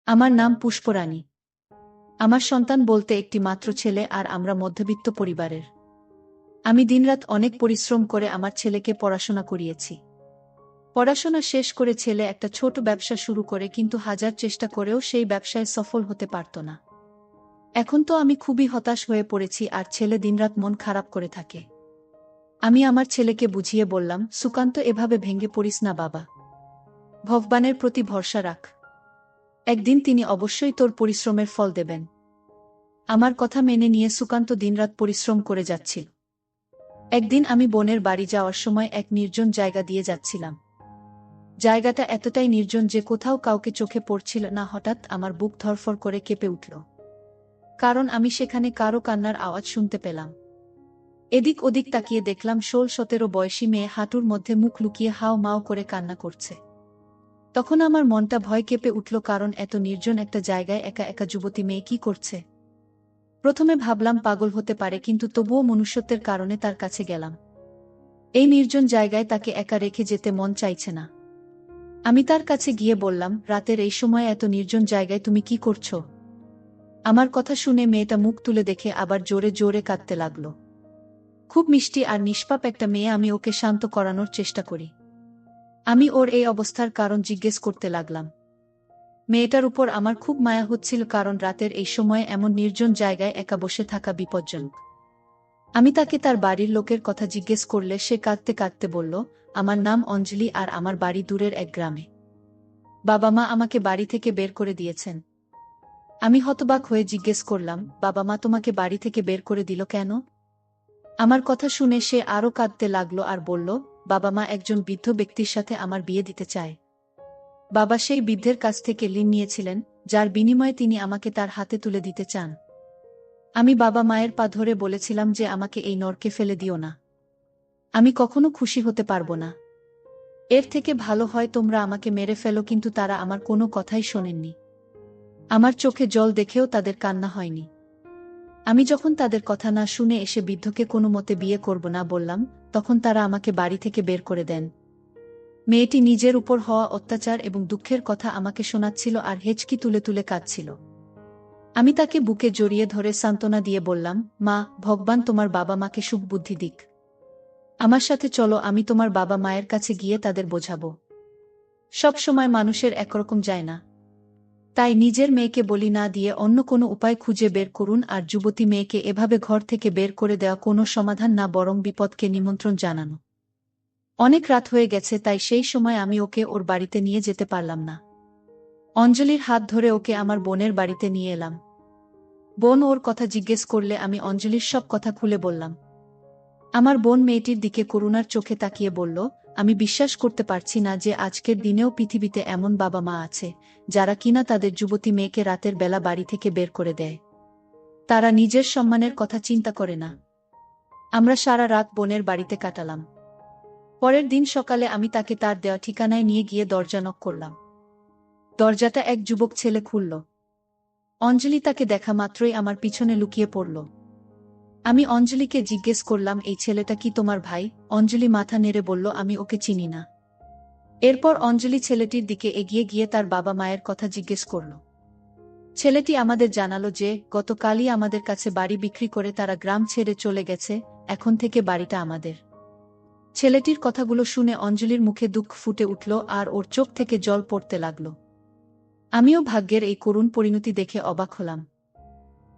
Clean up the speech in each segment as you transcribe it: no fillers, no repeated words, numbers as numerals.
আমার নাম পুষ্পরানী। আমার সন্তান বলতে একটি মাত্র ছেলে, আর আমরা মধ্যবিত্ত পরিবারের। আমি দিনরাত অনেক পরিশ্রম করে আমার ছেলেকে পড়াশোনা করিয়েছি। পড়াশোনা শেষ করে ছেলে একটা ছোট ব্যবসা শুরু করে, কিন্তু হাজার চেষ্টা করেও সেই ব্যবসায় সফল হতে পারত না। এখন তো আমি খুবই হতাশ হয়ে পড়েছি, আর ছেলে দিনরাত মন খারাপ করে থাকে। আমি আমার ছেলেকে বুঝিয়ে বললাম, সুকান্ত, এভাবে ভেঙে পড়িস না বাবা। ভগবানের প্রতি ভরসা রাখ। একদিন তিনি অবশ্যই তোর পরিশ্রমের ফল দেবেন। আমার কথা মেনে নিয়ে সুকান্ত দিনরাত পরিশ্রম করে যাচ্ছিল। একদিন আমি বোনের বাড়ি যাওয়ার সময় এক নির্জন জায়গা দিয়ে যাচ্ছিলাম। জায়গাটা এতটাই নির্জন যে কোথাও কাউকে চোখে পড়ছিল না। হঠাৎ আমার বুক ধড়ফড় করে কেঁপে উঠল, কারণ আমি সেখানে কারো কান্নার আওয়াজ শুনতে পেলাম। এদিক ওদিক তাকিয়ে দেখলাম ১৬-১৭ বয়সী মেয়ে হাঁটুর মধ্যে মুখ লুকিয়ে হাও মাও করে কান্না করছে। তখন আমার মনটা ভয় কেঁপে উঠল, কারণ এত নির্জন একটা জায়গায় একা একা যুবতী মেয়ে কি করছে। প্রথমে ভাবলাম পাগল হতে পারে, কিন্তু তবুও মনুষ্যত্বের কারণে তার কাছে গেলাম। এই নির্জন জায়গায় তাকে একা রেখে যেতে মন চাইছে না। আমি তার কাছে গিয়ে বললাম, রাতের এই সময় এত নির্জন জায়গায় তুমি কি করছো? আমার কথা শুনে মেয়েটা মুখ তুলে দেখে আবার জোরে জোরে কাঁদতে লাগলো। খুব মিষ্টি আর নিষ্পাপ একটা মেয়ে। আমি ওকে শান্ত করানোর চেষ্টা করি। আমি ওর এই অবস্থার কারণ জিজ্ঞেস করতে লাগলাম। মেয়েটার উপর আমার খুব মায়া হচ্ছিল, কারণ রাতের এই সময়ে এমন নির্জন জায়গায় একা বসে থাকা বিপজ্জনক। আমি তাকে তার বাড়ির লোকের কথা জিজ্ঞেস করলে সে কাঁদতে কাঁদতে বলল, আমার নাম অঞ্জলি, আর আমার বাড়ি দূরের এক গ্রামে। বাবা মা আমাকে বাড়ি থেকে বের করে দিয়েছেন। আমি হতবাক হয়ে জিজ্ঞেস করলাম, বাবা মা তোমাকে বাড়ি থেকে বের করে দিল কেন? আমার কথা শুনে সে আরও কাঁদতে লাগলো আর বলল, বাবা মা একজন বৃদ্ধ ব্যক্তির সাথে আমার বিয়ে দিতে চায়। বাবা সেই বৃদ্ধের কাছ থেকে ঋণ নিয়েছিলেন, যার বিনিময়ে তিনি আমাকে তার হাতে তুলে দিতে চান। আমি বাবা মায়ের পা ধরে বলেছিলাম যে আমাকে এই নরকে ফেলে দিও না। আমি কখনো খুশি হতে পারবো না। এর থেকে ভালো হয় তোমরা আমাকে মেরে ফেলো, কিন্তু তারা আমার কোনো কথাই শোনেননি। আমার চোখে জল দেখেও তাদের কান্না হয়নি। আমি যখন তাদের কথা না শুনে এসে বৃদ্ধকে কোনো মতে বিয়ে করব না বললাম, তখন তারা আমাকে বাড়ি থেকে বের করে দেন। মেয়েটি নিজের উপর হওয়া অত্যাচার এবং দুঃখের কথা আমাকে শোনাচ্ছিল আর হেঁচকি তুলে তুলে কাঁদছিল। আমি তাকে বুকে জড়িয়ে ধরে সান্ত্বনা দিয়ে বললাম, মা, ভগবান তোমার বাবা মাকে সুবুদ্ধি দিক। আমার সাথে চলো, আমি তোমার বাবা মায়ের কাছে গিয়ে তাদের বোঝাবো। সব সময় মানুষের একরকম যায় না। তাই নিজের মেয়েকে বলি না দিয়ে অন্য কোনো উপায় খুঁজে বের করুন। আর যুবতী মেয়েকে এভাবে ঘর থেকে বের করে দেওয়া কোনো সমাধান না, বরং বিপদকে নিমন্ত্রণ জানানো। অনেক রাত হয়ে গেছে, তাই সেই সময় আমি ওকে ওর বাড়িতে নিয়ে যেতে পারলাম না। অঞ্জলির হাত ধরে ওকে আমার বোনের বাড়িতে নিয়ে এলাম। বোন ওর কথা জিজ্ঞেস করলে আমি অঞ্জলির সব কথা খুলে বললাম। আমার বোন মেয়েটির দিকে করুণার চোখে তাকিয়ে বলল, আমি বিশ্বাস করতে পারছি না যে আজকের দিনেও পৃথিবীতে এমন বাবা মা আছে, যারা কিনা তাদের যুবতী মেয়েকে রাতের বেলা বাড়ি থেকে বের করে দেয়। তারা নিজের সম্মানের কথা চিন্তা করে না। আমরা সারা রাত বোনের বাড়িতে কাটালাম। পরের দিন সকালে আমি তাকে তার দেওয়া ঠিকানায় নিয়ে গিয়ে দরজা নক করলাম। দরজাটা এক যুবক ছেলে খুলল। অঞ্জলি তাকে দেখা মাত্রই আমার পিছনে লুকিয়ে পড়ল। আমি অঞ্জলিকে জিজ্ঞেস করলাম, এই ছেলেটা কি তোমার ভাই? অঞ্জলি মাথা নেড়ে বলল, আমি ওকে চিনি না। এরপর অঞ্জলি ছেলেটির দিকে এগিয়ে গিয়ে তার বাবা মায়ের কথা জিজ্ঞেস করল। ছেলেটি আমাদের জানালো যে গতকালই আমাদের কাছে বাড়ি বিক্রি করে তারা গ্রাম ছেড়ে চলে গেছে, এখন থেকে বাড়িটা আমাদের। ছেলেটির কথাগুলো শুনে অঞ্জলির মুখে দুঃখ ফুটে উঠল, আর ওর চোখ থেকে জল পড়তে লাগল। আমিও ভাগ্যের এই করুণ পরিণতি দেখে অবাক হলাম।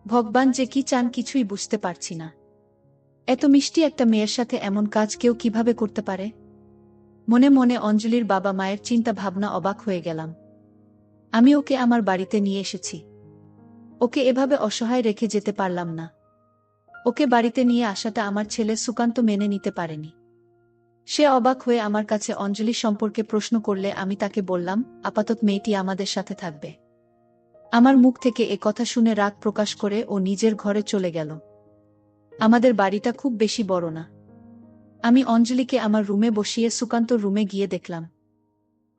ভগবান যে কি চান কিছুই বুঝতে পারছি না। এত মিষ্টি একটা মেয়ের সাথে এমন কাজ কেউ কিভাবে করতে পারে? মনে মনে অঞ্জলির বাবা মায়ের চিন্তা ভাবনা অবাক হয়ে গেলাম। আমি ওকে আমার বাড়িতে নিয়ে এসেছি। ওকে এভাবে অসহায় রেখে যেতে পারলাম না। ওকে বাড়িতে নিয়ে আসাটা আমার ছেলে সুকান্ত মেনে নিতে পারেনি। সে অবাক হয়ে আমার কাছে অঞ্জলি সম্পর্কে প্রশ্ন করলে আমি তাকে বললাম, আপাতত মেয়েটি আমাদের সাথে থাকবে। আমার মুখ থেকে এ কথা শুনে রাগ প্রকাশ করে ও নিজের ঘরে চলে গেল। আমাদের বাড়িটা খুব বেশি বড় না। আমি অঞ্জলিকে আমার রুমে বসিয়ে সুকান্তর রুমে গিয়ে দেখলাম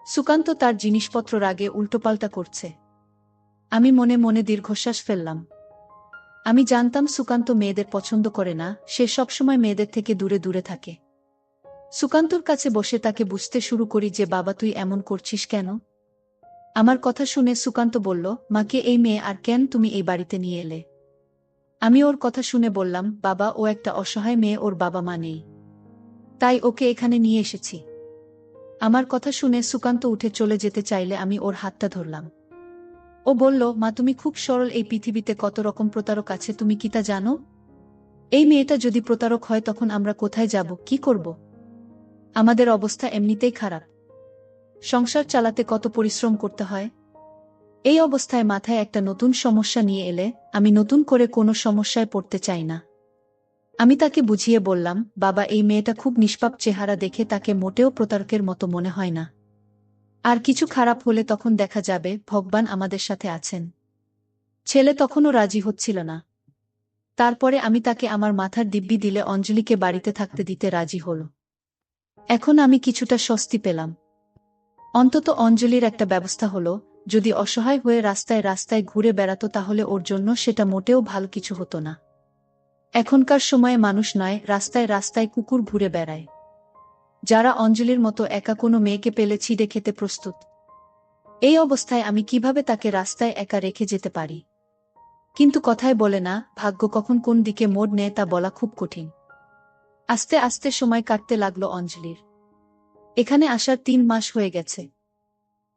সুকান্ত তার জিনিসপত্র রাগে উল্টোপাল্টা করছে। আমি মনে মনে দীর্ঘশ্বাস ফেললাম। আমি জানতাম সুকান্ত মেয়েদের পছন্দ করে না, সে সবসময় মেয়েদের থেকে দূরে দূরে থাকে। সুকান্তর কাছে বসে তাকে বুঝতে শুরু করি যে, বাবা, তুই এমন করছিস কেন? আমার কথা শুনে সুকান্ত বলল, মাকে এই মেয়ে আর কেন তুমি এই বাড়িতে নিয়ে এলে? আমি ওর কথা শুনে বললাম, বাবা, ও একটা অসহায় মেয়ে, ওর বাবা মা নেই, তাই ওকে এখানে নিয়ে এসেছি। আমার কথা শুনে সুকান্ত উঠে চলে যেতে চাইলে আমি ওর হাতটা ধরলাম। ও বলল, মা তুমি খুব সরল, এই পৃথিবীতে কত রকম প্রতারক আছে তুমি কি তা জানো? এই মেয়েটা যদি প্রতারক হয় তখন আমরা কোথায় যাব, কি করব? আমাদের অবস্থা এমনিতেই খারাপ, সংসার চালাতে কত পরিশ্রম করতে হয়। এই অবস্থায় মাথায় একটা নতুন সমস্যা নিয়ে এলে আমি নতুন করে কোনো সমস্যায় পড়তে চাই না। আমি তাকে বুঝিয়ে বললাম, বাবা, এই মেয়েটা খুব নিষ্পাপ, চেহারা দেখে তাকে মোটেও প্রতারকের মতো মনে হয় না। আর কিছু খারাপ হলে তখন দেখা যাবে ভগবান আমাদের সাথে আছেন। ছেলে তখনও রাজি হচ্ছিল না। তারপরে আমি তাকে আমার মাথার দিব্যি দিলে অঞ্জলিকে বাড়িতে থাকতে দিতে রাজি হল। এখন আমি কিছুটা স্বস্তি পেলাম। অন্তত অঞ্জলির একটা ব্যবস্থা হলো। যদি অসহায় হয়ে রাস্তায় রাস্তায় ঘুরে বেড়াতো তাহলে ওর জন্য সেটা মোটেও ভালো কিছু হতো না। এখনকার সময়ে মানুষ নয়, রাস্তায় রাস্তায় কুকুর ঘুরে বেড়ায়, যারা অঞ্জলির মতো একা কোনো মেয়েকে পেলে ছিঁড়ে খেতে প্রস্তুত। এই অবস্থায় আমি কিভাবে তাকে রাস্তায় একা রেখে যেতে পারি? কিন্তু কথায় বলে না, ভাগ্য কখন কোন দিকে মোড় নেয় তা বলা খুব কঠিন। আস্তে আস্তে সময় কাটতে লাগলো অঞ্জলির। এখানে আসার 3 মাস হয়ে গেছে।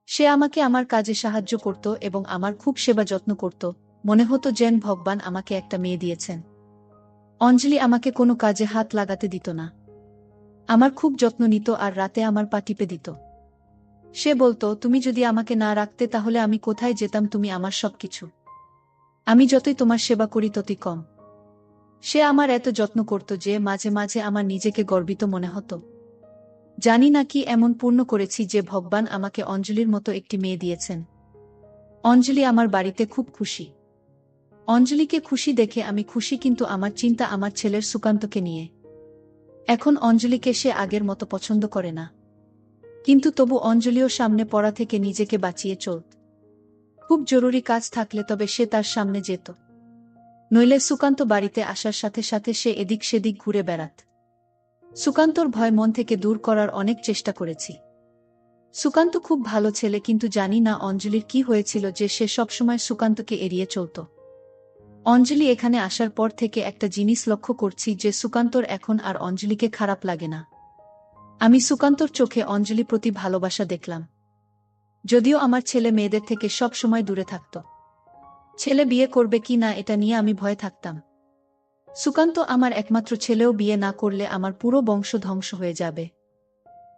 সে আমাকে আমার কাজে সাহায্য করত এবং আমার খুব সেবা যত্ন করত। মনে হতো যেন ভগবান আমাকে একটা মেয়ে দিয়েছেন। অঞ্জলি আমাকে কোনো কাজে হাত লাগাতে দিত না। আমার খুব যত্ন নিত আর রাতে আমার পা টিপে দিত। সে বলতো, তুমি যদি আমাকে না রাখতে তাহলে আমি কোথায় যেতাম, তুমি আমার সবকিছু। আমি যতই তোমার সেবা করি ততই কম। সে আমার এত যত্ন করত যে মাঝে মাঝে আমার নিজেকে গর্বিত মনে হতো। জানি না কি এমন পূর্ণ করেছি যে ভগবান আমাকে অঞ্জলির মতো একটি মেয়ে দিয়েছেন। অঞ্জলি আমার বাড়িতে খুব খুশি। অঞ্জলিকে খুশি দেখে আমি খুশি, কিন্তু আমার চিন্তা আমার ছেলের সুকান্তকে নিয়ে। এখন অঞ্জলিকে সে আগের মতো পছন্দ করে না, কিন্তু তবু অঞ্জলিও সামনে পড়া থেকে নিজেকে বাঁচিয়ে চলত। খুব জরুরি কাজ থাকলে তবে সে তার সামনে যেত, নইলে সুকান্ত বাড়িতে আসার সাথে সাথে সে এদিক সেদিক ঘুরে বেড়াত। সুকান্তর ভয় মন থেকে দূর করার অনেক চেষ্টা করেছি। সুকান্ত খুব ভালো ছেলে, কিন্তু জানি না অঞ্জলির কি হয়েছিল যে সে সবসময় সুকান্তকে এড়িয়ে চলত। অঞ্জলি এখানে আসার পর থেকে একটা জিনিস লক্ষ্য করছি যে সুকান্তর এখন আর অঞ্জলিকে খারাপ লাগে না। আমি সুকান্তর চোখে অঞ্জলি প্রতি ভালোবাসা দেখলাম। যদিও আমার ছেলে মেয়েদের থেকে সব সময় দূরে থাকত। ছেলে বিয়ে করবে কি না এটা নিয়ে আমি ভয়ে থাকতাম। সুকান্ত আমার একমাত্র ছেলেও বিয়ে না করলে আমার পুরো বংশ ধ্বংস হয়ে যাবে।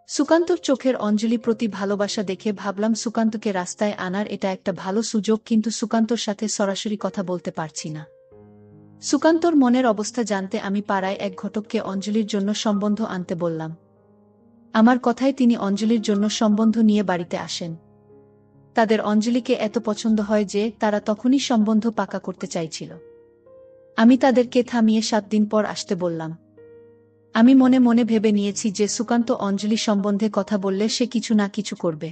সুকান্তর চোখের অঞ্জলি প্রতি ভালোবাসা দেখে ভাবলাম সুকান্তকে রাস্তায় আনার এটা একটা ভালো সুযোগ, কিন্তু সুকান্তর সাথে সরাসরি কথা বলতে পারছি না। সুকান্তর মনের অবস্থা জানতে আমি পাড়ায় এক ঘটককে অঞ্জলির জন্য সম্বন্ধ আনতে বললাম। আমার কথায় তিনি অঞ্জলির জন্য সম্বন্ধ নিয়ে বাড়িতে আসেন। তাদের অঞ্জলিকে এত পছন্দ হয় যে তারা তখনই সম্বন্ধ পাকা করতে চাইছিল। আমি তাদেরকে থামিয়ে 7 দিন পর আসতে বললাম। আমি মনে মনে ভেবে নিয়েছি যে সুকান্ত অঞ্জলি সম্বন্ধে কথা বললে সে কিছু না কিছু করবে,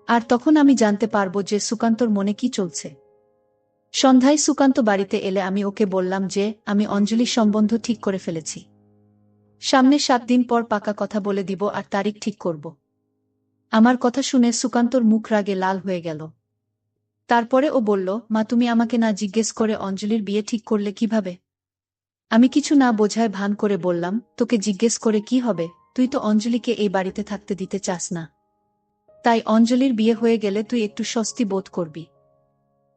আর তখন আমি জানতে পারবো যে সুকান্তর মনে কি চলছে। সন্ধ্যায় সুকান্ত বাড়িতে এলে আমি ওকে বললাম যে আমি অঞ্জলির সম্বন্ধ ঠিক করে ফেলেছি। সামনে 7 দিন পর পাকা কথা বলে দিব আর তারিখ ঠিক করব। আমার কথা শুনে সুকান্তর মুখ রাগে লাল হয়ে গেল। তারপরে ও বলল, মা, তুমি আমাকে না জিজ্ঞেস করে অঞ্জলির বিয়ে ঠিক করলে কিভাবে? আমি কিছু না বোঝায় ভান করে বললাম, তোকে জিজ্ঞেস করে কি হবে, তুই তো অঞ্জলিকে এই বাড়িতে থাকতে দিতে চাস না। তাই অঞ্জলির বিয়ে হয়ে গেলে তুই একটু স্বস্তি বোধ করবি।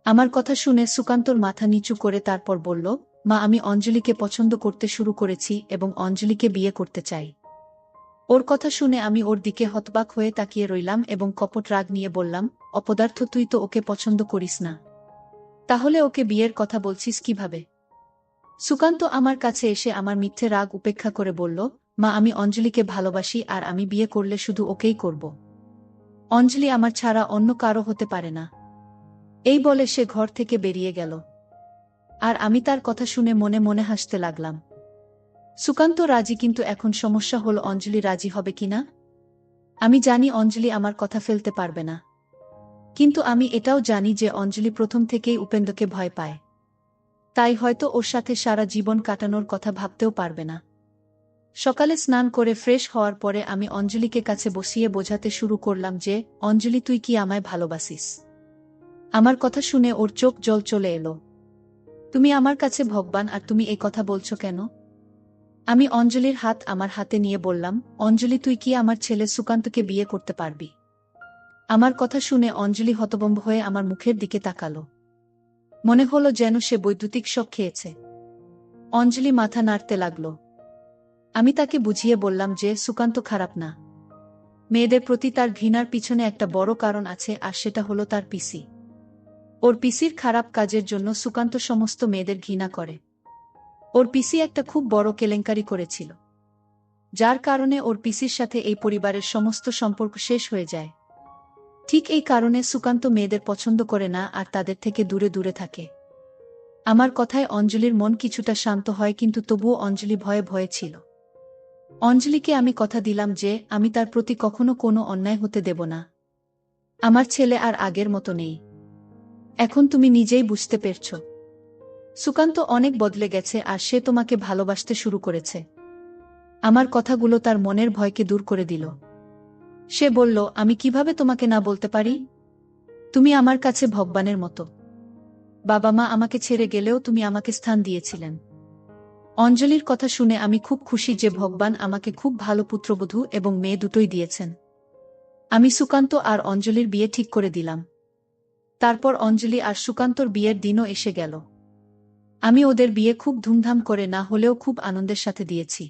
আমার কথা শুনে সুকান্তর মাথা নিচু করে তারপর বলল, মা, আমি অঞ্জলিকে পছন্দ করতে শুরু করেছি এবং অঞ্জলিকে বিয়ে করতে চাই। ওর কথা শুনে আমি ওর দিকে হতবাক হয়ে তাকিয়ে রইলাম এবং কপট রাগ নিয়ে বললাম, অপদার্থ, তুই তো ওকে পছন্দ করিস না, তাহলে ওকে বিয়ের কথা বলছিস কিভাবে? সুকান্ত আমার কাছে এসে আমার মিথ্যে রাগ উপেক্ষা করে বলল, মা, আমি অঞ্জলিকে ভালোবাসি আর আমি বিয়ে করলে শুধু ওকেই করব। অঞ্জলি আমার ছাড়া অন্য কারো হতে পারে না। এই বলে সে ঘর থেকে বেরিয়ে গেল। আর আমি তার কথা শুনে মনে মনে হাসতে লাগলাম। সুকান্ত রাজি, কিন্তু এখন সমস্যা হলো অঞ্জলি রাজি হবে কিনা। আমি জানি অঞ্জলি আমার কথা ফেলতে পারবে না, কিন্তু আমি এটাও জানি যে অঞ্জলি প্রথম থেকেই উপেন্দ্রকে ভয় পায়। তাই হয়তো ওর সাথে সারা জীবন কাটানোর কথা ভাবতেও পারবে না। সকালে স্নান করে ফ্রেশ হওয়ার পরে আমি অঞ্জলিকে কাছে বসিয়ে বোঝাতে শুরু করলাম যে, অঞ্জলি তুই কি আমায় ভালোবাসিস? আমার কথা শুনে ওর চোখ জল চলে এলো। তুমি আমার কাছে ভগবান আর তুমি এই কথা বলছো কেন? আমি অঞ্জলির হাত আমার হাতে নিয়ে বললাম, অঞ্জলি তুই কি আমার ছেলে সুকান্তকে বিয়ে করতে পারবি? আমার কথা শুনে অঞ্জলি হতভম্ব হয়ে আমার মুখের দিকে তাকালো। মনে হলো যেন সে বৈদ্যুতিক শক খেয়েছে। অঞ্জলি মাথা নাড়তে লাগল। আমি তাকে বুঝিয়ে বললাম যে সুকান্ত খারাপ না। মেয়েদের প্রতি তার ঘৃণার পিছনে একটা বড় কারণ আছে, আর সেটা হলো তার পিসি। ওর পিসির খারাপ কাজের জন্য সুকান্ত সমস্ত মেয়েদের ঘৃণা করে। ওর পিসি একটা খুব বড় কেলেঙ্কারি করেছিল, যার কারণে ওর পিসির সাথে এই পরিবারের সমস্ত সম্পর্ক শেষ হয়ে যায়। ঠিক এই কারণে সুকান্ত মেয়েদের পছন্দ করে না আর তাদের থেকে দূরে দূরে থাকে। আমার কথায় অঞ্জলির মন কিছুটা শান্ত হয়, কিন্তু তবুও অঞ্জলি ভয়ে ভয়ে ছিল। অঞ্জলিকে আমি কথা দিলাম যে আমি তার প্রতি কখনো কোনো অন্যায় হতে দেব না। আমার ছেলে আর আগের মতো নেই। এখন তুমি নিজেই বুঝতে পেরেছ। সুকান্ত অনেক বদলে গেছে আর সে তোমাকে ভালোবাসতে শুরু করেছে। আমার কথাগুলো তার মনের ভয়কে দূর করে দিল। সে বলল, আমি কিভাবে তোমাকে না বলতে পারি? তুমি আমার কাছে ভগবানের মতো। বাবা মা আমাকে ছেড়ে গেলেও তুমি আমাকে স্থান দিয়েছিলেন। অঞ্জলির কথা শুনে আমি খুব খুশি যে ভগবান আমাকে খুব ভালো পুত্রবধূ এবং মেয়ে দুটোই দিয়েছেন। আমি সুকান্ত আর অঞ্জলির বিয়ে ঠিক করে দিলাম। তারপর অঞ্জলি আর সুকান্তর বিয়ের দিনও এসে গেল। আমি ওদের বিয়ে খুব ধুমধাম করে না হলেও খুব আনন্দের সাথে দিয়েছি।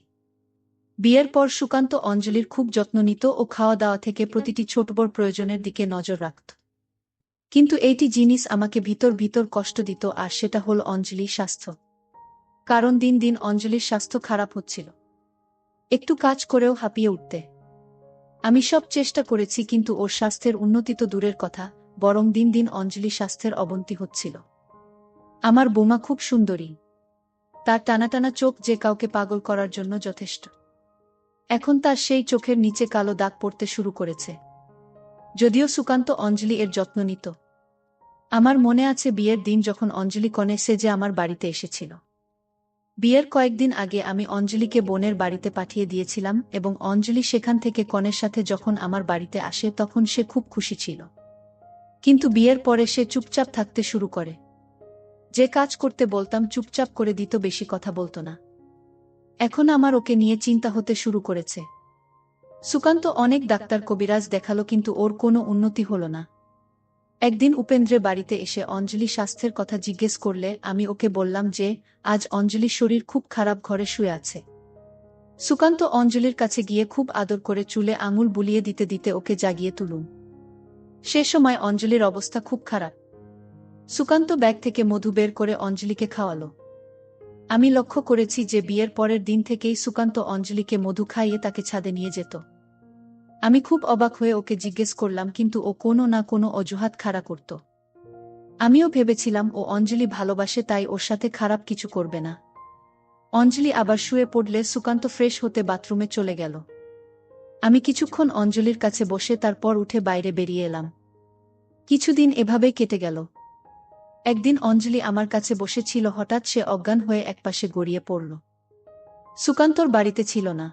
বিয়ের পর সুকান্ত অঞ্জলির খুব যত্ন নিত ও খাওয়া দাওয়া থেকে প্রতিটি ছোট বড় প্রয়োজনের দিকে নজর রাখত। কিন্তু এইটি জিনিস আমাকে ভিতর ভিতর কষ্ট দিত, আর সেটা হল অঞ্জলির স্বাস্থ্য। কারণ দিন দিন অঞ্জলির স্বাস্থ্য খারাপ হচ্ছিল। একটু কাজ করেও হাঁপিয়ে উঠতে। আমি সব চেষ্টা করেছি, কিন্তু ওর স্বাস্থ্যের উন্নতি তো দূরের কথা, বরং দিন দিন অঞ্জলির স্বাস্থ্যের অবনতি হচ্ছিল। আমার বোমা খুব সুন্দরী। তার টানা টানা চোখ যে কাউকে পাগল করার জন্য যথেষ্ট। এখন তার সেই চোখের নিচে কালো দাগ পড়তে শুরু করেছে। যদিও সুকান্ত অঞ্জলি এর যত্ন নিত। আমার মনে আছে বিয়ের দিন যখন অঞ্জলি কনে সেজে আমার বাড়িতে এসেছিল। বিয়ের কয়েকদিন আগে আমি অঞ্জলিকে বোনের বাড়িতে পাঠিয়ে দিয়েছিলাম এবং অঞ্জলি সেখান থেকে কনের সাথে যখন আমার বাড়িতে আসে তখন সে খুব খুশি ছিল। কিন্তু বিয়ের পরে সে চুপচাপ থাকতে শুরু করে। যে কাজ করতে বলতাম চুপচাপ করে দিত, বেশি কথা বলতো না। এখন আমার ওকে নিয়ে চিন্তা হতে শুরু করেছে। সুকান্ত অনেক ডাক্তার কবিরাজ দেখালো, কিন্তু ওর কোনো উন্নতি হলো না। একদিন উপেন্দ্রের বাড়িতে এসে অঞ্জলি স্বাস্থ্যের কথা জিজ্ঞেস করলে আমি ওকে বললাম যে আজ অঞ্জলির শরীর খুব খারাপ, ঘরে শুয়ে আছে। সুকান্ত অঞ্জলির কাছে গিয়ে খুব আদর করে চুলে আঙুল বুলিয়ে দিতে দিতে ওকে জাগিয়ে তুলুন। সে সময় অঞ্জলির অবস্থা খুব খারাপ। সুকান্ত ব্যাগ থেকে মধু বের করে অঞ্জলিকে খাওয়ালো। আমি লক্ষ্য করেছি যে বিয়ের পরের দিন থেকেই সুকান্ত অঞ্জলিকে মধু খাইয়ে তাকে ছাদে নিয়ে যেত। আমি খুব অবাক হয়ে ওকে জিজ্ঞেস করলাম, কিন্তু ও কোনো না কোনো অজুহাত খাড়া করত। আমিও ভেবেছিলাম ও অঞ্জলি ভালোবাসে, তাই ওর সাথে খারাপ কিছু করবে না। অঞ্জলি আবার শুয়ে পড়লে সুকান্ত ফ্রেশ হতে বাথরুমে চলে গেল। আমি কিছুক্ষণ অঞ্জলির কাছে বসে তারপর উঠে বাইরে বেরিয়ে এলাম। কিছুদিন এভাবেই কেটে গেল। একদিন অঞ্জলি আমার কাছে বসেছিল, হঠাৎ সে অজ্ঞান হয়ে একপাশে গড়িয়ে পড়ল। সুকান্তর বাড়িতে ছিল না।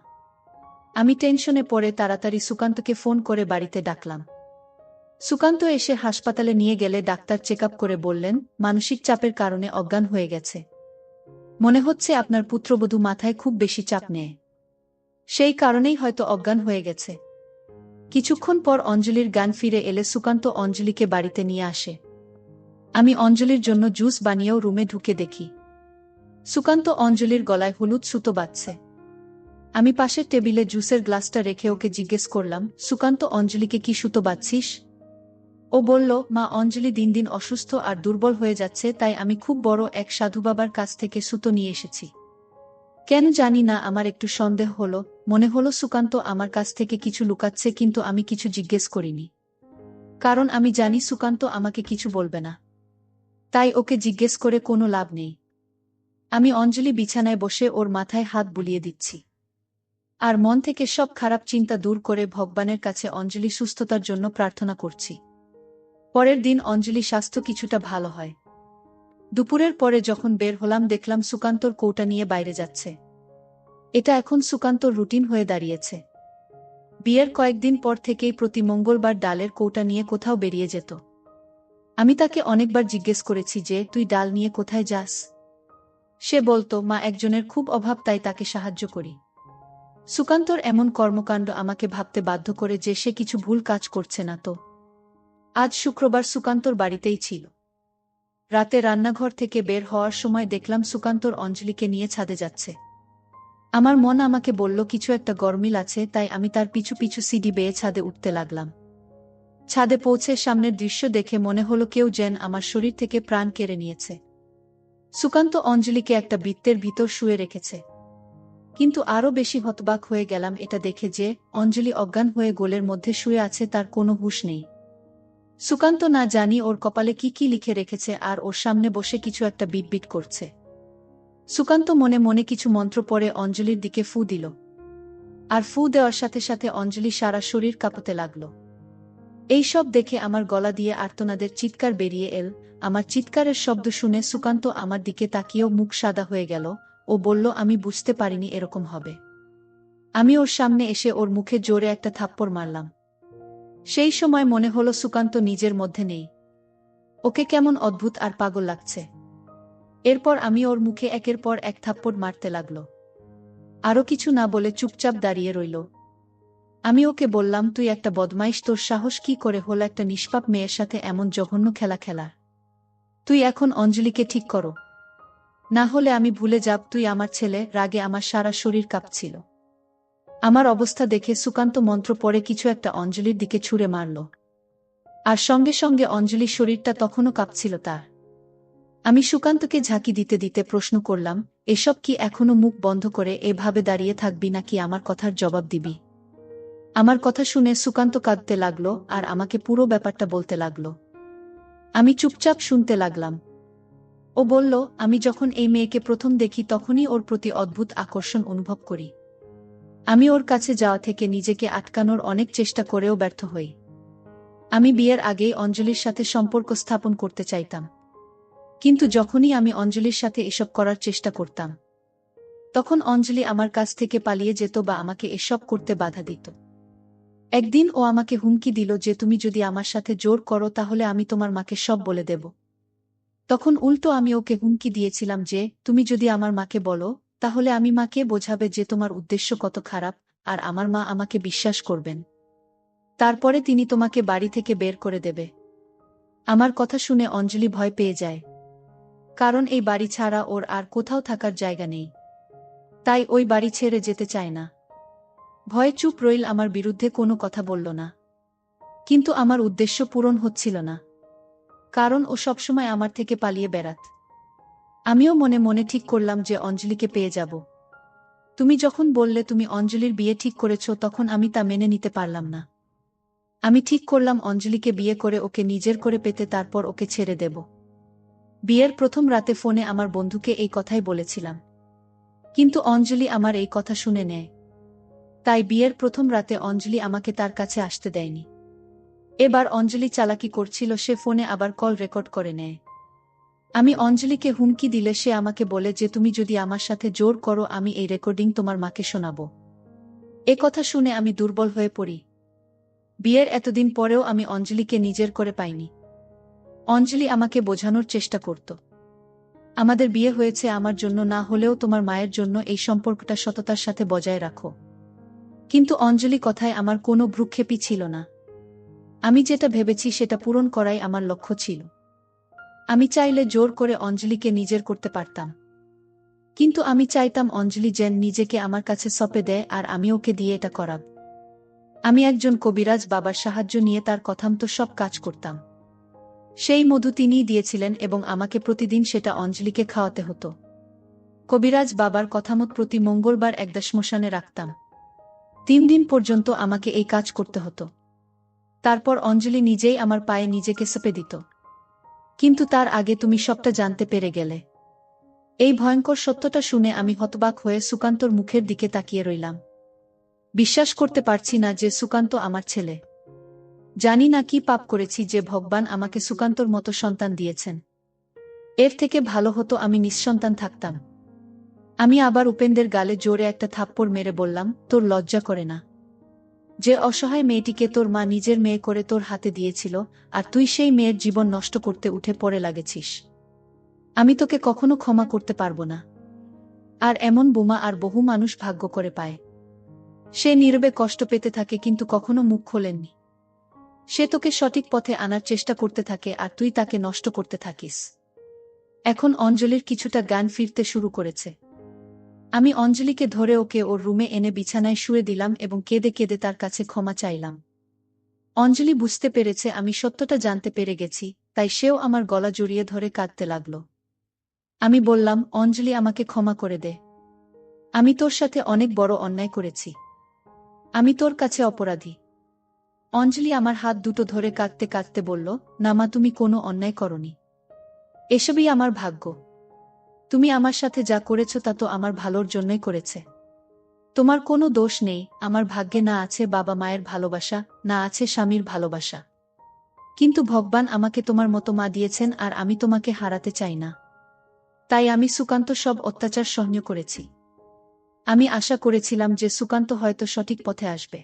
আমি টেনশনে পড়ে তাড়াতাড়ি সুকান্তকে ফোন করে বাড়িতে ডাকলাম। সুকান্ত এসে হাসপাতালে নিয়ে গেলে ডাক্তার চেকআপ করে বললেন, মানসিক চাপের কারণে অজ্ঞান হয়ে গেছে। মনে হচ্ছে আপনার পুত্রবধূ মাথায় খুব বেশি চাপ নেয়, সেই কারণেই হয়তো অজ্ঞান হয়ে গেছে। কিছুক্ষণ পর অঞ্জলির জ্ঞান ফিরে এলে সুকান্ত অঞ্জলিকে বাড়িতে নিয়ে আসে। আমি অঞ্জলির জন্য জুস বানিয়েও রুমে ঢুকে দেখি সুকান্ত অঞ্জলির গলায় হলুদ সুতো বাঁধছে। আমি পাশের টেবিলে জুসের গ্লাসটা রেখে ওকে জিজ্ঞেস করলাম, সুকান্ত অঞ্জলিকে কি সুতো বাঁধছিস? ও বলল, মা, অঞ্জলি দিন দিন অসুস্থ আর দুর্বল হয়ে যাচ্ছে, তাই আমি খুব বড় এক সাধু বাবার কাছ থেকে সুতো নিয়ে এসেছি। কেন জানি না আমার একটু সন্দেহ হলো, মনে হলো সুকান্ত আমার কাছ থেকে কিছু লুকাচ্ছে, কিন্তু আমি কিছু জিজ্ঞেস করিনি। কারণ আমি জানি সুকান্ত আমাকে কিছু বলবে না। তাই ওকে জিজ্ঞেস করে কোনো লাভ নেই। আমি অঞ্জলি বিছানায় বসে ওর মাথায় হাত বুলিয়ে দিচ্ছি আর মন থেকে সব খারাপ চিন্তা দূর করে ভগবানের কাছে অঞ্জলি সুস্থতার জন্য প্রার্থনা করছি। পরের দিন অঞ্জলি স্বাস্থ্য কিছুটা ভালো হয়। দুপুরের পরে যখন বের হলাম দেখলাম সুকান্তর কৌটা নিয়ে বাইরে যাচ্ছে। এটা এখন সুকান্তর রুটিন হয়ে দাঁড়িয়েছে। বিয়ের কয়েকদিন পর থেকেই প্রতি মঙ্গলবার ডালের কৌটা নিয়ে কোথাও বেরিয়ে যেত। আমি তাকে অনেকবার জিজ্ঞেস করেছি যে, তুই ডাল নিয়ে কোথায় যাস? সে বলতো, মা একজনের খুব অভাব, তাই তাকে সাহায্য করি। সুকান্তর এমন কর্মকাণ্ড আমাকে ভাবতে বাধ্য করে যে সে কিছু ভুল কাজ করছে না তো। আজ শুক্রবার সুকান্তর বাড়িতেই ছিল। রাতে রান্নাঘর থেকে বের হওয়ার সময় দেখলাম সুকান্তর অঞ্জলিকে নিয়ে ছাদে যাচ্ছে। আমার মন আমাকে বলল কিছু একটা গরমিল আছে, তাই আমি তার পিছু পিছু সিঁড়ি বেয়ে ছাদে উঠতে লাগলাম। ছাদে পৌঁছে সামনের দৃশ্য দেখে মনে হলো কেউ যেন আমার শরীর থেকে প্রাণ কেড়ে নিয়েছে। সুকান্ত অঞ্জলিকে একটা বৃত্তের ভিতর শুয়ে রেখেছে। কিন্তু আরও বেশি হতবাক হয়ে গেলাম এটা দেখে যে অঞ্জলি অজ্ঞান হয়ে গোলের মধ্যে শুয়ে আছে, তার কোনো হুঁশ নেই। সুকান্ত না জানি ওর কপালে কি কি লিখে রেখেছে আর ওর সামনে বসে কিছু একটা বিটবিট করছে। সুকান্ত মনে মনে কিছু মন্ত্র পড়ে অঞ্জলির দিকে ফু দিল। আর ফু দেওয়ার সাথে সাথে অঞ্জলি সারা শরীর কাঁপতে লাগল। এই সব দেখে আমার গলা দিয়ে আর্তনাদের চিৎকার বেরিয়ে এল। আমার চিৎকারের শব্দ শুনে সুকান্ত আমার দিকে তাকিয়েও মুখ সাদা হয়ে গেল। ও বলল, আমি বুঝতে পারিনি এরকম হবে। আমি ওর সামনে এসে ওর মুখে জোরে একটা থাপ্পড় মারলাম। সেই সময় মনে হলো সুকান্ত নিজের মধ্যে নেই। ওকে কেমন অদ্ভুত আর পাগল লাগছে। এরপর আমি ওর মুখে একের পর এক থাপ্পড় মারতে লাগল। আরও কিছু না বলে চুপচাপ দাঁড়িয়ে রইল। আমি ওকে বললাম, তুই একটা বদমাইশ, তোর সাহস কি করে হলো একটা নিষ্পাপ মেয়ের সাথে এমন জঘন্য খেলা খেলার? তুই এখন অঞ্জলিকে ঠিক করো, না হলে আমি ভুলে যাব তুই আমার ছেলে। রাগে আমার সারা শরীর কাঁপছিল। আমার অবস্থা দেখে সুকান্ত মন্ত্র পড়ে কিছু একটা অঞ্জলির দিকে ছুঁড়ে মারল। আর সঙ্গে সঙ্গে অঞ্জলির শরীরটা তখনও কাঁপছিল তার। আমি সুকান্তকে ঝাঁকি দিতে দিতে প্রশ্ন করলাম, এসব কি এখনো মুখ বন্ধ করে এভাবে দাঁড়িয়ে থাকবি নাকি আমার কথার জবাব দিবি? আমার কথা শুনে সুকান্ত কাঁদতে লাগল আর আমাকে পুরো ব্যাপারটা বলতে লাগল। আমি চুপচাপ শুনতে লাগলাম। ও বলল, আমি যখন এই মেয়েকে প্রথম দেখি তখনই ওর প্রতি অদ্ভুত আকর্ষণ অনুভব করি। আমি ওর কাছে যাওয়া থেকে নিজেকে আটকানোর অনেক চেষ্টা করেও ব্যর্থ হই। আমি বিয়ের আগেই অঞ্জলির সাথে সম্পর্ক স্থাপন করতে চাইতাম। কিন্তু যখনই আমি অঞ্জলির সাথে এসব করার চেষ্টা করতাম, তখন অঞ্জলি আমার কাছ থেকে পালিয়ে যেত বা আমাকে এসব করতে বাধা দিত। একদিন ও আমাকে হুমকি দিল যে, তুমি যদি আমার সাথে জোর করো তাহলে আমি তোমার মাকে সব বলে দেব। তখন উল্টো আমি ওকে হুমকি দিয়েছিলাম যে, তুমি যদি আমার মাকে বলো তাহলে আমি মাকে বোঝাবে যে তোমার উদ্দেশ্য কত খারাপ, আর আমার মা আমাকে বিশ্বাস করবেন। তারপরে তিনি তোমাকে বাড়ি থেকে বের করে দেবে। আমার কথা শুনে অঞ্জলি ভয় পেয়ে যায়। কারণ এই বাড়ি ছাড়া ওর আর কোথাও থাকার জায়গা নেই। তাই ওই বাড়ি ছেড়ে যেতে চায় না। ভয়ে চুপ রইল, আমার বিরুদ্ধে কোনো কথা বলল না। কিন্তু আমার উদ্দেশ্য পূরণ হচ্ছিল না। কারণ ও সবসময় আমার থেকে পালিয়ে বেড়াত। আমিও মনে মনে ঠিক করলাম যে অঞ্জলিকে পেয়ে যাব। তুমি যখন বললে তুমি অঞ্জলির বিয়ে ঠিক করেছ, তখন আমি তা মেনে নিতে পারলাম না। আমি ঠিক করলাম অঞ্জলিকে বিয়ে করে ওকে নিজের করে পেতে, তারপর ওকে ছেড়ে দেব। বিয়ের প্রথম রাতে ফোনে আমার বন্ধুকে এই কথাই বলেছিলাম। কিন্তু অঞ্জলি আমার এই কথা শুনে নেয়। তাই বিয়ের প্রথম রাতে অঞ্জলি আমাকে তার কাছে আসতে দেয়নি। এবার অঞ্জলি চালাকি করছিল, সে ফোনে আবার কল রেকর্ড করে নেয়। আমি অঞ্জলিকে হুমকি দিলে সে আমাকে বলে যে, তুমি যদি আমার সাথে জোর করো আমি এই রেকর্ডিং তোমার মাকে শোনাবো। এ কথা শুনে আমি দুর্বল হয়ে পড়ি। বিয়ের এতদিন পরেও আমি অঞ্জলিকে নিজের করে পাইনি। অঞ্জলি আমাকে বোঝানোর চেষ্টা করত, আমাদের বিয়ে হয়েছে আমার জন্য না হলেও তোমার মায়ের জন্য, এই সম্পর্কটা সততার সাথে বজায় রাখো। কিন্তু অঞ্জলি কথায় আমার কোনো ভ্রুক্ষেপই ছিল না। আমি যেটা ভেবেছি সেটা পূরণ করাই আমার লক্ষ্য ছিল। আমি চাইলে জোর করে অঞ্জলিকে নিজের করতে পারতাম। কিন্তু আমি চাইতাম অঞ্জলি যেন নিজেকে আমার কাছে সঁপে দেয় আর আমি ওকে দিয়ে এটা করাব। আমি একজন কবিরাজ বাবার সাহায্য নিয়ে তার কথামতো সব কাজ করতাম। সেই মধু তিনিই দিয়েছিলেন এবং আমাকে প্রতিদিন সেটা অঞ্জলিকে খাওয়াতে হতো। কবিরাজ বাবার কথামত প্রতি মঙ্গলবার একদা শ্মশানে রাখতাম। 3 দিন পর্যন্ত আমাকে এই কাজ করতে হতো। তারপর অঞ্জলি নিজেই আমার পায়ে নিজেকে সঁপে দিত। কিন্তু তার আগে তুমি সবটা জানতে পেরে গেলে। এই ভয়ঙ্কর সত্যটা শুনে আমি হতবাক হয়ে সুকান্তর মুখের দিকে তাকিয়ে রইলাম। বিশ্বাস করতে পারছি না যে সুকান্ত আমার ছেলে। জানি না কি পাপ করেছি যে ভগবান আমাকে সুকান্তর মতো সন্তান দিয়েছেন। এর থেকে ভালো হতো আমি নিঃসন্তান থাকতাম। আমি আবার উপেন্দ্রের গালে জোরে একটা থাপ্পড় মেরে বললাম, তোর লজ্জা করে না? যে অসহায় মেয়েটিকে তোর মা নিজের মেয়ে করে তোর হাতে দিয়েছিল, আর তুই সেই মেয়ের জীবন নষ্ট করতে উঠে পড়ে লাগেছিস। আমি তোকে কখনো ক্ষমা করতে পারবো না। আর এমন বোমা আর বহু মানুষ ভাগ্য করে পায়। সে নীরবে কষ্ট পেতে থাকে কিন্তু কখনো মুখ খোলেননি। সে তোকে সঠিক পথে আনার চেষ্টা করতে থাকে আর তুই তাকে নষ্ট করতে থাকিস। এখন অঞ্জলির কিছুটা জ্ঞান ফিরতে শুরু করেছে। আমি অঞ্জলিকে ধরে ওকে ওর রুমে এনে বিছানায় শুয়ে দিলাম এবং কেঁদে কেঁদে তার কাছে ক্ষমা চাইলাম। অঞ্জলি বুঝতে পেরেছে আমি সত্যটা জানতে পেরে গেছি, তাই সেও আমার গলা জড়িয়ে ধরে কাঁদতে লাগল। আমি বললাম, অঞ্জলি, আমাকে ক্ষমা করে দে। আমি তোর সাথে অনেক বড় অন্যায় করেছি। আমি তোর কাছে অপরাধী। অঞ্জলি আমার হাত দুটো ধরে কাঁদতে কাঁদতে বলল, না মা, তুমি কোনো অন্যায় করনি। এসবই আমার ভাগ্য। তুমি আমার সাথে যা করেছ তা তো আমার ভালোর জন্যই করেছে। তোমার কোনো দোষ নেই। আমার ভাগ্যে না আছে বাবা মায়ের ভালোবাসা, না আছে স্বামীর ভালোবাসা। কিন্তু ভগবান আমাকে তোমার মতো মা দিয়েছেন আর আমি তোমাকে হারাতে চাই না। তাই আমি সুকান্ত সব অত্যাচার সহ্য করেছি। আমি আশা করেছিলাম যে সুকান্ত হয়তো সঠিক পথে আসবে।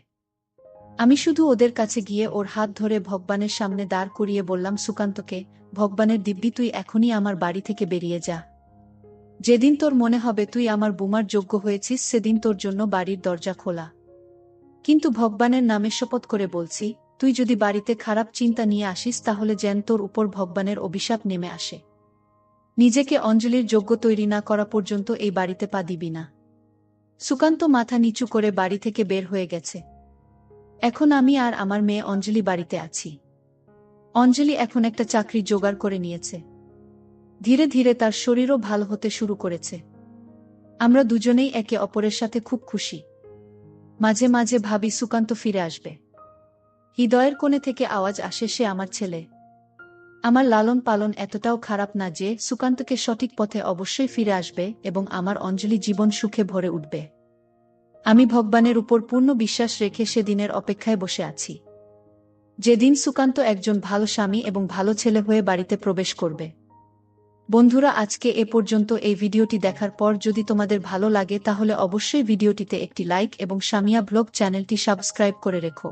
আমি শুধু ওদের কাছে গিয়ে ওর হাত ধরে ভগবানের সামনে দাঁড় করিয়ে বললাম সুকান্তকে, ভগবানের দিব্যি, তুই এখনই আমার বাড়ি থেকে বেরিয়ে যা। যেদিন তোর মনে হবে তুই আমার বোমার যোগ্য হয়েছিস সেদিন তোর জন্য বাড়ির দরজা খোলা। কিন্তু ভগবানের নামে শপথ করে বলছি, তুই যদি বাড়িতে খারাপ চিন্তা নিয়ে আসিস তাহলে যেন তোর উপর ভগবানের অভিশাপ নেমে আসে। নিজেকে অঞ্জলির যোগ্য তৈরি না করা পর্যন্ত এই বাড়িতে পা দিবি না। সুকান্ত মাথা নিচু করে বাড়ি থেকে বের হয়ে গেছে। এখন আমি আর আমার মেয়ে অঞ্জলি বাড়িতে আছি। অঞ্জলি এখন একটা চাকরি জোগাড় করে নিয়েছে। ধীরে ধীরে তার শরীরও ভালো হতে শুরু করেছে। আমরা দুজনেই একে অপরের সাথে খুব খুশি। মাঝে মাঝে ভাবি সুকান্ত ফিরে আসবে। হৃদয়ের কোণে থেকে আওয়াজ আসে, সে আমার ছেলে। আমার লালন পালন এতটাও খারাপ না যে সুকান্তকে সঠিক পথে অবশ্যই ফিরে আসবে এবং আমার অঞ্জলি জীবন সুখে ভরে উঠবে। আমি ভগবানের উপর পূর্ণ বিশ্বাস রেখে সেদিনের অপেক্ষায় বসে আছি, যেদিন সুকান্ত একজন ভালো স্বামী এবং ভালো ছেলে হয়ে বাড়িতে প্রবেশ করবে। বন্ধুরা, আজকে এ পর্যন্ত। এই ভিডিওটি দেখার পর যদি তোমাদের ভালো লাগে তাহলে অবশ্যই ভিডিওটিতে একটি লাইক এবং সামিয়া ব্লগ চ্যানেলটি সাবস্ক্রাইব করে রেখো।